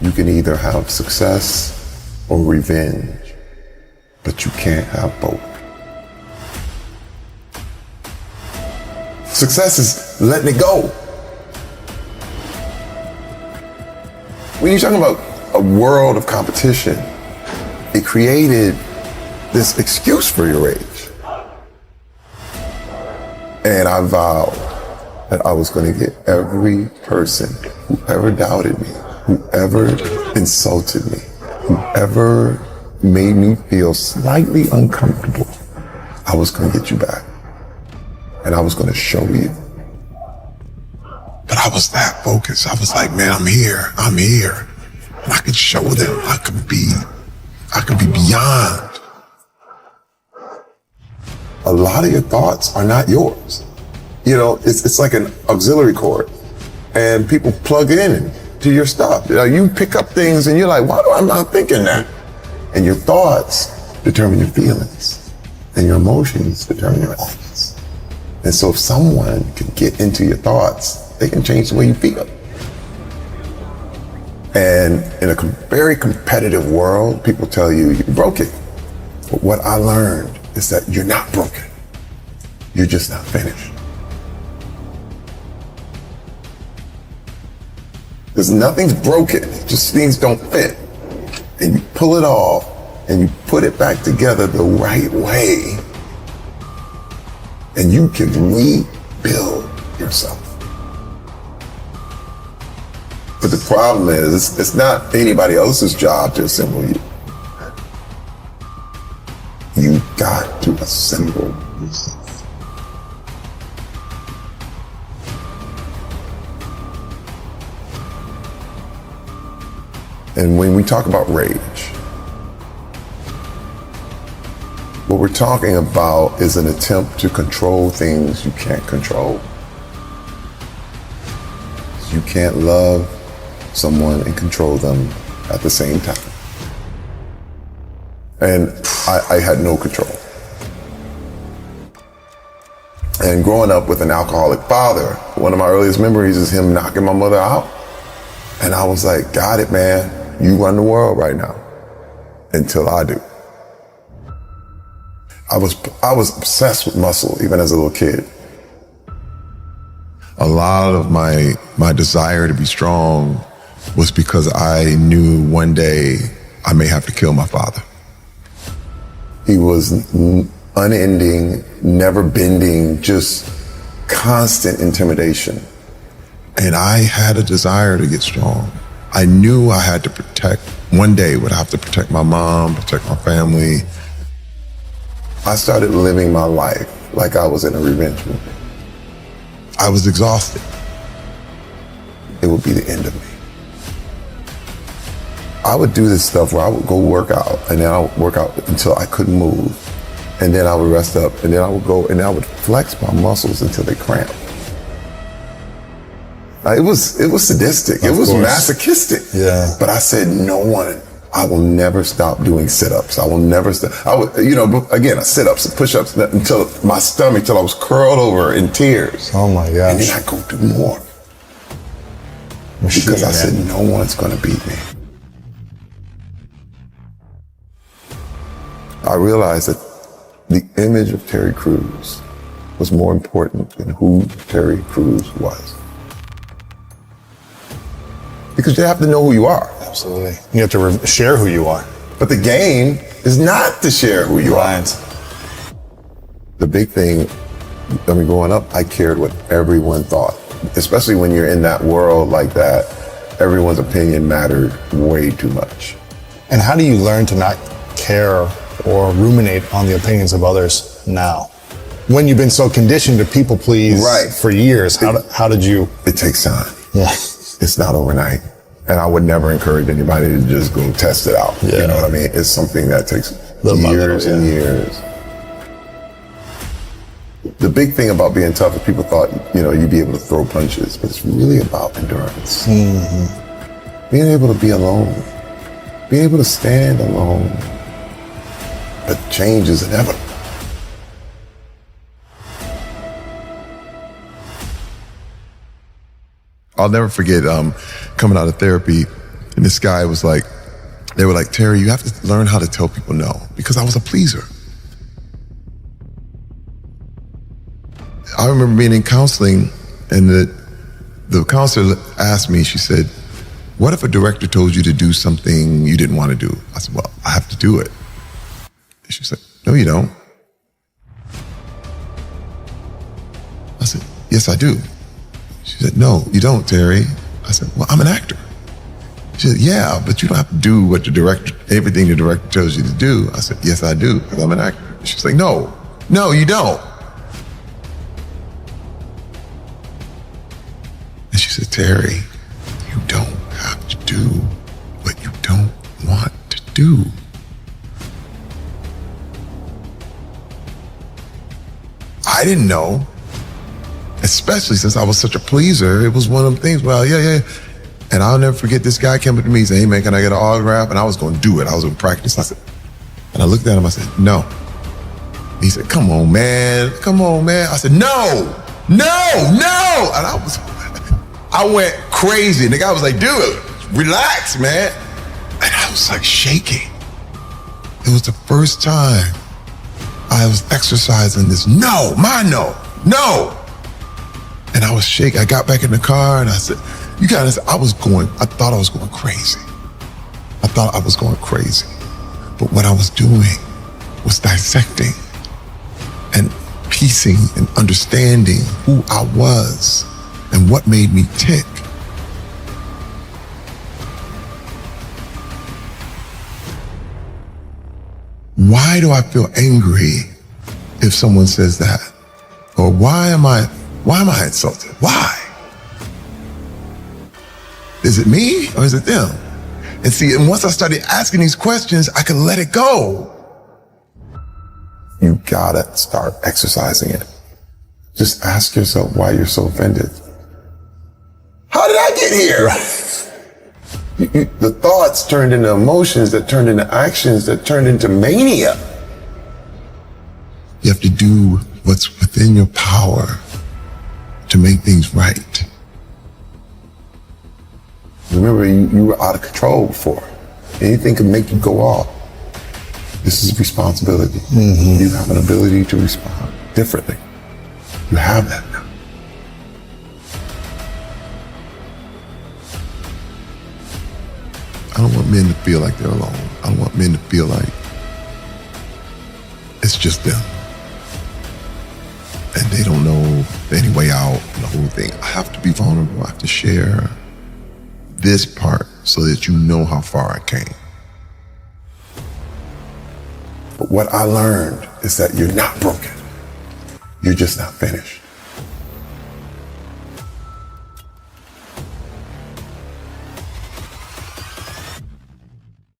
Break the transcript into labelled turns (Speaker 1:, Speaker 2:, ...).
Speaker 1: You can either have success or revenge, but you can't have both. Success is letting it go. When you're talking about a world of competition, it created this excuse for your rage. And I vowed that I was going to get every person who ever doubted me, whoever insulted me, whoever made me feel slightly uncomfortable, I was going to get you back. And I was going to show you. But I was that focused. I was like, man, I'm here. And I could show them. I could be beyond. A lot of your thoughts are not yours. You know, it's like an auxiliary cord, and people plug in to your stuff. You pick up things and you're like, why am I not thinking that? And your thoughts determine your feelings, and your emotions determine your actions. And so if someone can get into your thoughts, they can change the way you feel. And in a very competitive world, people tell you you're broken. But what I learned is that you're not broken. You're just not finished. Because nothing's broken, just things don't fit. And you pull it off and you put it back together the right way, and you can rebuild yourself. But the problem is, it's not anybody else's job to assemble you. You got to assemble yourself. And when we talk about rage, what we're talking about is an attempt to control things you can't control. You can't love someone and control them at the same time. And I had no control. And growing up with an alcoholic father, one of my earliest memories is him knocking my mother out. And I was like, got it, man. You run the world right now until I do. I was obsessed with muscle even as a little kid. A lot of my desire to be strong was because I knew one day I may have to kill my father. He was unending, never bending, just constant intimidation. And I had a desire to get strong. I knew I had to one day would have to protect my mom, protect my family. I started living my life like I was in a revenge movie. I was exhausted. It would be the end of me. I would do this stuff where I would go work out, and then I would work out until I couldn't move. And then I would rest up, and then I would go and I would flex my muscles until they cramped. It was sadistic. It was masochistic. Yeah. But I said, I will never stop doing sit-ups. I will never stop. Again, sit-ups and push-ups until my stomach, till I was curled over in tears.
Speaker 2: Oh my gosh.
Speaker 1: And then I go do more. Because I said, no one's going to beat me. I realized that the image of Terry Crews was more important than who Terry Crews was. Because you have to know who you are.
Speaker 2: Absolutely. You have to share who you are.
Speaker 1: But the game is not to share who you are. The big thing, growing up, I cared what everyone thought. Especially when you're in that world like that, everyone's opinion mattered way too much.
Speaker 2: And how do you learn to not care or ruminate on the opinions of others now? When you've been so conditioned to people please for years, how did you?
Speaker 1: It takes time.
Speaker 2: Yeah.
Speaker 1: It's not overnight. And I would never encourage anybody to just go test it out. Yeah. You know what I mean? It's something that takes years and years. The big thing about being tough is people thought, you'd be able to throw punches, but it's really about endurance. Mm-hmm. Being able to be alone. Being able to stand alone. But change is inevitable. I'll never forget coming out of therapy And this guy was like, they were like, Terry, you have to learn how to tell people no, because I was a pleaser. I remember being in counseling, and the counselor asked me, she said, what if a director told you to do something you didn't want to do? I said, well, I have to do it. And she said, no, you don't. I said, yes, I do. She said, no, you don't, Terry. I said, well, I'm an actor. She said, yeah, but you don't have to do what everything the director tells you to do. I said, yes, I do, because I'm an actor. She's like, no, you don't. And she said, Terry, you don't have to do what you don't want to do. I didn't know, especially since I was such a pleaser. It was one of the things, well, yeah. And I'll never forget, this guy came up to me and said, hey man, can I get an autograph? And I was going to do it. I was going to practice. And I looked at him, I said, no. He said, come on, man. I said, no. And I went crazy. And the guy was like, dude, relax, man. And I was like shaking. It was the first time I was exercising this no. And I was shaking. I got back in the car and I said, I thought I was going crazy. But what I was doing was dissecting and piecing and understanding who I was and what made me tick. Why do I feel angry if someone says that? Or why am I insulted? Why? Is it me or is it them? And see, and once I started asking these questions, I could let it go. You gotta start exercising it. Just ask yourself why you're so offended. How did I get here? The thoughts turned into emotions that turned into actions that turned into mania. You have to do what's within your power to make things right. Remember, you were out of control before. Anything can make you go off. This is responsibility. Mm-hmm. You have an ability to respond differently. You have that now. I don't want men to feel like they're alone. I don't want men to feel like it's just them. And they don't know any way out and the whole thing. I have to be vulnerable. I have to share this part so that you know how far I came. But what I learned is that you're not broken. You're just not finished.